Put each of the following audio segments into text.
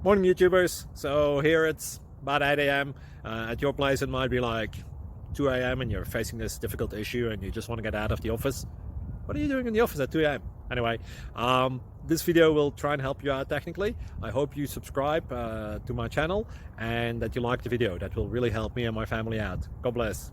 Morning YouTubers. So here it's about 8 a.m. At your place it might be like 2 a.m. and you're facing this difficult issue and you just want to get out of the office. What are you doing in the office at 2 a.m.? Anyway, this video will try and help you out technically. I hope you subscribe to my channel and that you like the video. That will really help me and my family out. God bless.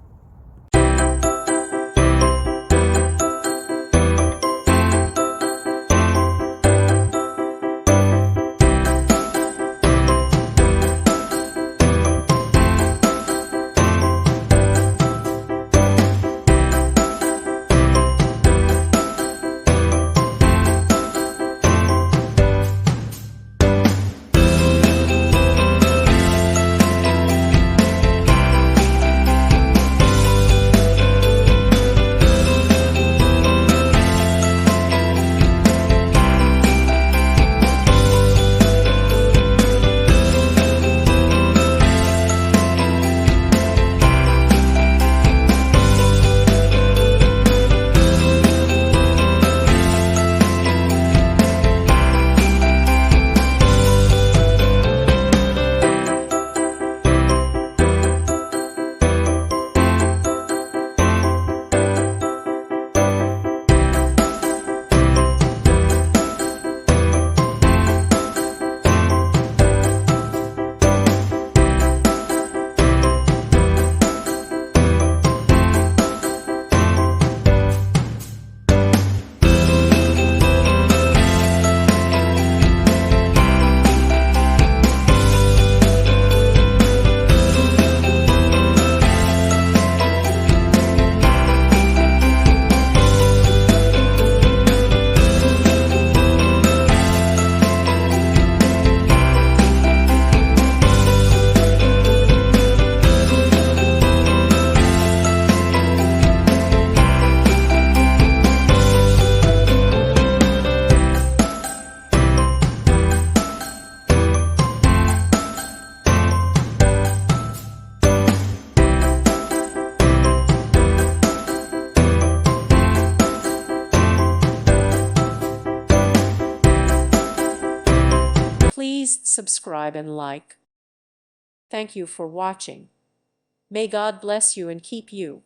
Please subscribe and like. Thank you for watching. May God bless you and keep you.